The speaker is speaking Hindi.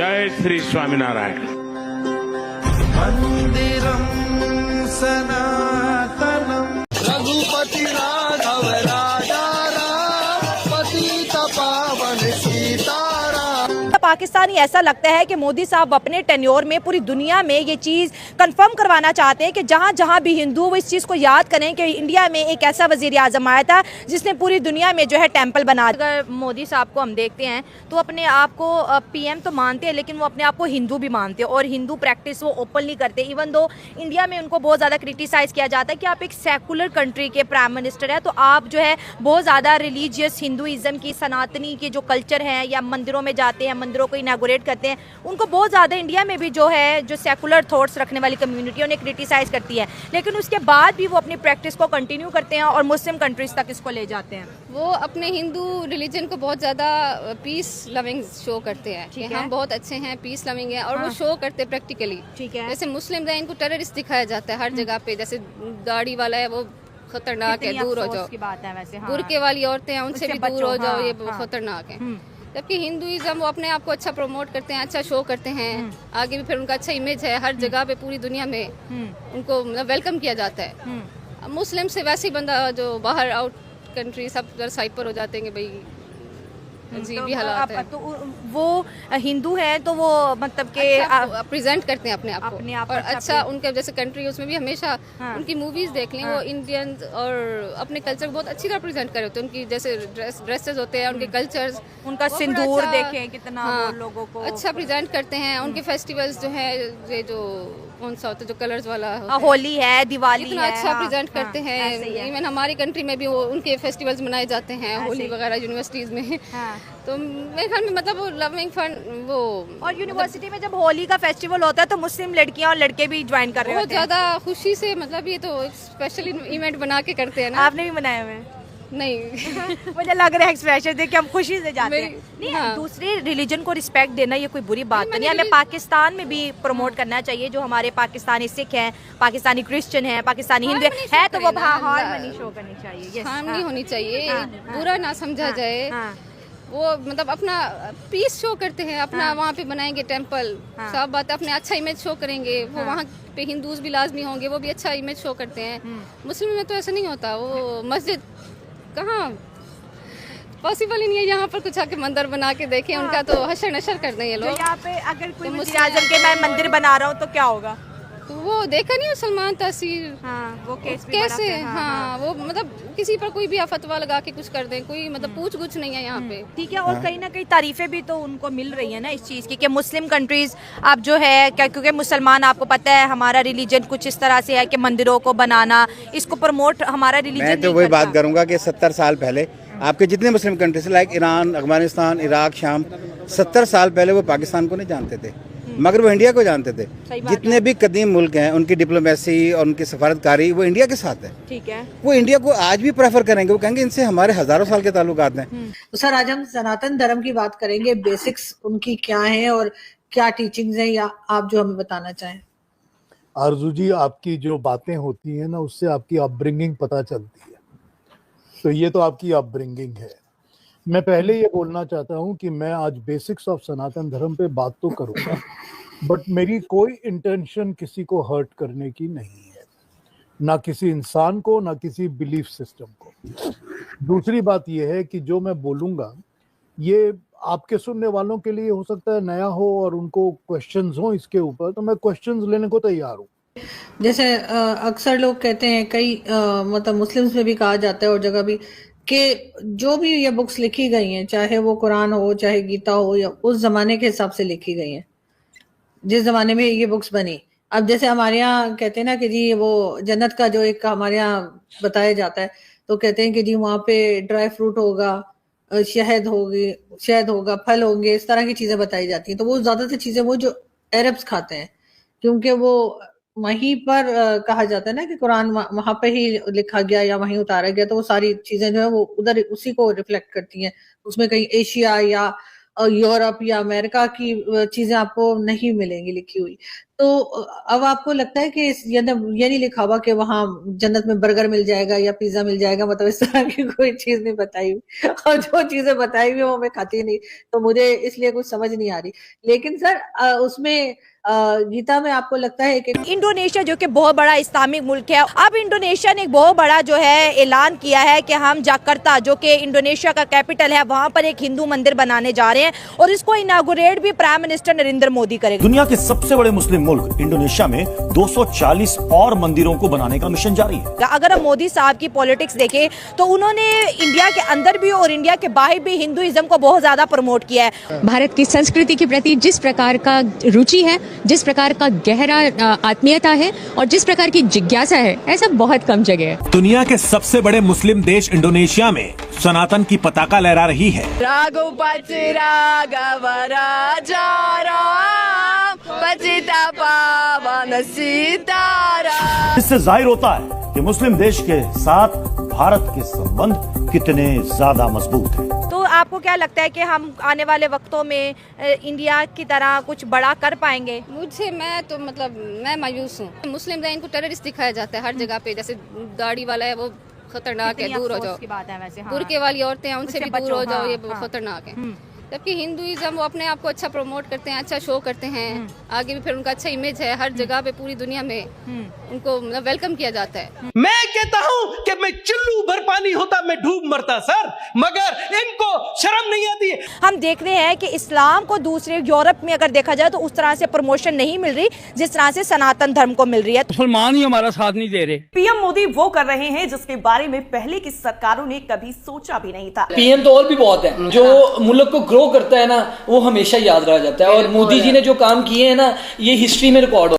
जय श्री स्वामीनारायण। मंदिरम सनातनम रघुपति राघव राजा राम पतित पावन सीताराम। पाकिस्तानी ऐसा लगता है कि मोदी साहब अपने टेन्योर में पूरी दुनिया में ये चीज़ कंफर्म करवाना चाहते हैं कि जहाँ जहाँ भी हिंदू वो इस चीज़ को याद करें कि इंडिया में एक ऐसा वज़ीर आज़म आया था जिसने पूरी दुनिया में जो है टेंपल बना दिया। अगर मोदी साहब को हम देखते हैं तो अपने आप को पीएम तो मानते हैं, लेकिन वो अपने आप को हिंदू भी मानते हैं और हिंदू प्रैक्टिस वो ओपनली करते हैं। इवन दो इंडिया में उनको बहुत ज़्यादा क्रिटिसाइज़ किया जाता है कि आप एक सेकुलर कंट्री के प्राइम मिनिस्टर है, तो आप जो है बहुत ज़्यादा रिलीजियस हिंदुइज़्म की सनातनी के जो कल्चर हैं या मंदिरों में जाते हैं, मंदिरों को इनागोरेट करते हैं, उनको बहुत ज़्यादा इंडिया में भी जो है जो सेकुलर थॉट्स रखने वाली कम्युनिटी उन्हें क्रिटिसाइज़ करती है, लेकिन उसके बाद भी वो अपनी प्रैक्टिस को कंटिन्यू करते हैं और मुस्लिम कंट्रीज़ तक इसको ले जाते हैं। वो अपने हिंदू रिलीजन को बहुत ज़्यादा पीस लविंग शो करते हैं कि हम बहुत अच्छे हैं, पीस लविंग हैं, और वो शो करते हैं प्रैक्टिकली। ठीक है। जैसे मुस्लिम है, इनको टेररिस्ट दिखाया जाता है हर जगह पे, जैसे दाढ़ी वाला है वो खतरनाक है, दूर हो जाओ। की बात है वैसे, हाँ। बुर्के वाली औरतें हैं उनसे भी दूर हो जाओ, ये खतरनाक है। हम्म। जबकि हिंदुइज्म वो अपने आप को अच्छा प्रमोट करते हैं, अच्छा शो करते हैं, आगे भी फिर उनका अच्छा इमेज है हर जगह पे, पूरी दुनिया में उनको मतलब वेलकम किया जाता है। अब मुस्लिम से वैसे ही बंदा जो बाहर आउट कंट्री सब साइपर हो जाते हैं कि भाई अजीब ही हालात है। तो वो हिंदू है तो वो मतलब के प्रेजेंट करते हैं अपने आप को, अपने आप और अच्छा अच्छा उनके जैसे कंट्री उसमें भी हमेशा उनकी मूवीज देख लें, वो इंडियन और अपने कल्चर को बहुत अच्छी तरह प्रेजेंट कर रहे होते हैं। उनकी जैसे ड्रेसेस होते हैं, उनके कल्चर्स, उनका सिंदूर देखें कितना वो लोगों को अच्छा प्रेजेंट करते हैं। उनके फेस्टिवल्स जो है, ये जो कौन सा होता है जो कलर्स वाला होता है, होली है, दिवाली कितना है, अच्छा प्रेजेंट करते हैं। इवन हमारी कंट्री में भी वो उनके फेस्टिवल्स मनाए जाते हैं, होली वगैरह यूनिवर्सिटीज में। तो मेरे ख्याल में मतलब वो लविंग फन वो, और यूनिवर्सिटी में जब होली का फेस्टिवल होता है तो मुस्लिम लड़कियां और लड़के भी ज्वाइन कर रहे बहुत होते हैं। ज्यादा खुशी से, मतलब ये तो स्पेशल इवेंट बना के करते हैं ना। आपने भी बनाए हुए हैं? नहीं मुझे लग रहा है एक्सप्रेशन देख के हम खुशी से जाते हैं। नहीं, हाँ। दूसरे रिलीजन को रिस्पेक्ट देना ये कोई बुरी बात नहीं है, हमें पाकिस्तान में भी प्रमोट करना चाहिए। जो हमारे पाकिस्तानी सिख हैं, पाकिस्तानी क्रिश्चियन हैं, पाकिस्तानी हिंदू है, तो वो हार्मनी शो करनी चाहिए, हार्मनी होनी चाहिए, बुरा ना समझा जाए। वो मतलब अपना पीस शो करते हैं, अपना वहाँ पे बनाएंगे टेंपल, सब बात अपने अच्छा इमेज शो करेंगे। वो वहाँ पे हिंदूज भी लाजमी होंगे, वो भी अच्छा इमेज शो करते हैं। मुस्लिम में तो ऐसा नहीं होता। वो मस्जिद कहाँ पॉसिबल ही नहीं है, यहाँ पर कुछ आके मंदिर बना के देखें, उनका तो हशर नशर कर दें ये लोग। यहाँ पे अगर कोई वज़ीर आज़म के मैं मंदिर बना रहा हूँ तो क्या होगा? तो वो देखा नहीं सलमान तासीर, वो केस कैसे वो मतलब किसी पर कोई भी फतवा लगा के कुछ कर दें, कोई मतलब पूछ कुछ नहीं है यहाँ पे। ठीक है, और कहीं ना कहीं तारीफें भी तो उनको मिल रही है ना इस चीज़ की कि मुस्लिम कंट्रीज अब जो है क्या, क्योंकि मुसलमान आपको पता है हमारा रिलीजन कुछ इस तरह से है कि मंदिरों को बनाना, इसको प्रमोट हमारा रिलीजन मैं तो वही बात करूंगा कि 70 साल पहले आपके जितने Muslim countries like Iran, Afghanistan, Iraq, शाम, 70 साल पहले वो पाकिस्तान को नहीं जानते थे, मगर वो इंडिया को जानते थे। जितने भी कदीम मुल्क हैं उनकी डिप्लोमेसी और उनकी सफारतकारी वो इंडिया के साथ है। ठीक है, वो इंडिया को आज भी प्रेफर करेंगे, वो कहेंगे इनसे हमारे हजारों साल के ताल्लुकात हैं। तो सर आज हम सनातन धर्म की बात करेंगे, बेसिक्स उनकी क्या हैं और क्या टीचिंग्स हैं, या आप जो हमें बताना चाहें। आरजू जी, आपकी जो बातें होती हैं ना उससे आपकी अपब्रिंगिंग पता चलती है, तो ये तो आपकी अपब्रिंगिंग है। मैं पहले ये बोलना चाहता हूँ कि मैं आज बेसिक्स ऑफ सनातन धर्म पे बात तो करूँगा, बट मेरी कोई इंटेंशन किसी को हर्ट करने की नहीं है, ना किसी इंसान को, ना किसी बिलीफ सिस्टम को। दूसरी बात ये है कि जो मैं बोलूँगा ये आपके सुनने वालों के लिए हो सकता है नया हो और उनको क्वेश्चंस हो इसके ऊपर, तो मैं क्वेश्चंस लेने को तैयार हूँ। जैसे अक्सर लोग कहते हैं, कई मतलब मुस्लिम्स में भी कहा जाता है और जगह भी, कि जो भी ये बुक्स लिखी गई हैं, चाहे वो कुरान हो, चाहे गीता हो, या उस जमाने के हिसाब से लिखी गई हैं जिस जमाने में ये बुक्स बनी। अब जैसे हमारे यहाँ कहते हैं ना कि जी वो जन्नत का जो एक हमारे यहाँ बताया जाता है, तो कहते हैं कि जी वहाँ पे ड्राई फ्रूट होगा, शहद होगा, फल होंगे, इस तरह की चीजें बताई जाती हैं। तो वो ज्यादातर चीजें वो जो अरब्स खाते हैं, क्योंकि वो वहीं पर कहा जाता है ना कि कुरान वहां पे ही लिखा गया या वहीं उतारा गया, तो वो सारी चीजें जो है वो उधर उसी को रिफ्लेक्ट करती हैं। उसमें कहीं एशिया या यूरोप या अमेरिका की चीजें आपको नहीं मिलेंगी लिखी हुई। तो अब आपको लगता है कि ये नहीं लिखा हुआ कि वहां जन्नत में बर्गर मिल जाएगा या पिज्जा मिल जाएगा, मतलब इस तरह की कोई चीज नहीं बताई हुई, और जो चीजें बताई हुई वो मैं खाती नहीं, तो मुझे इसलिए कुछ समझ नहीं आ रही। लेकिन सर उसमें गीता में आपको लगता है कि इंडोनेशिया जो कि बहुत बड़ा इस्लामिक मुल्क है, अब इंडोनेशिया ने एक बहुत बड़ा जो है ऐलान किया है कि हम जकार्ता जो कि इंडोनेशिया का कैपिटल है वहां पर एक हिंदू मंदिर बनाने जा रहे हैं और इसको इनागुरेट भी प्राइम मिनिस्टर नरेंद्र मोदी करेंगे। दुनिया के सबसे बड़े मुस्लिम मुल्क इंडोनेशिया में 240 और मंदिरों को बनाने का मिशन जारी है। अगर हम मोदी साहब की पॉलिटिक्स देखें तो उन्होंने इंडिया के अंदर भी और इंडिया के बाहर भी हिंदुइज्म को बहुत ज्यादा प्रमोट किया है। भारत की संस्कृति के प्रति जिस प्रकार का रुचि है, जिस प्रकार का गहरा आत्मीयता है और जिस प्रकार की जिज्ञासा है, ऐसा बहुत कम जगह है। दुनिया के सबसे बड़े मुस्लिम देश इंडोनेशिया में सनातन की पताका लहरा रही है। रघुपति राघव राजा राम पतित पावन सीताराम। इससे जाहिर होता है कि मुस्लिम देश के साथ भारत के संबंध कितने ज्यादा मजबूत हैं। तो आपको क्या लगता है कि हम आने वाले वक्तों में इंडिया की तरह कुछ बड़ा कर पाएंगे? मैं मायूस हूँ। मुस्लिम है, इनको टेररिस्ट दिखाया जाता है हर जगह पे, जैसे दाढ़ी वाला है वो खतरनाक है, दूर हो जाओ। बात है वैसे, हाँ। बुर्के वाली औरतें हैं उनसे भी दूर हो जाओ, ये खतरनाक है। हम्म। जबकि हिंदुइज्म वो अपने आप को अच्छा प्रमोट करते हैं, अच्छा शो करते हैं, आगे भी फिर उनका अच्छा इमेज है हर जगह पे, पूरी दुनिया में उनको मतलब वेलकम किया जाता है। मैं कहता हूं कि मैं चुल्लू भर पानी होता मैं डूब मरता सर, मगर इनको शर्म नहीं आती है। हम देख रहे हैं कि इस्लाम को दूसरे यूरोप में अगर देखा जाए तो उस तरह से प्रमोशन नहीं मिल रही जिस तरह से सनातन धर्म को मिल रही है। मुसलमान ही हमारा साथ नहीं दे रहे। पीएम मोदी वो कर रहे हैं जिसके बारे में पहले की सरकारों ने कभी सोचा भी नहीं था। पीएम तो और भी बहुत है, जो मुल्क को ग्रो करता है ना, वो हमेशा याद रह जाता है, और मोदी जी ने जो काम किए हैं ना, ये हिस्ट्री में रिकॉर्ड हो।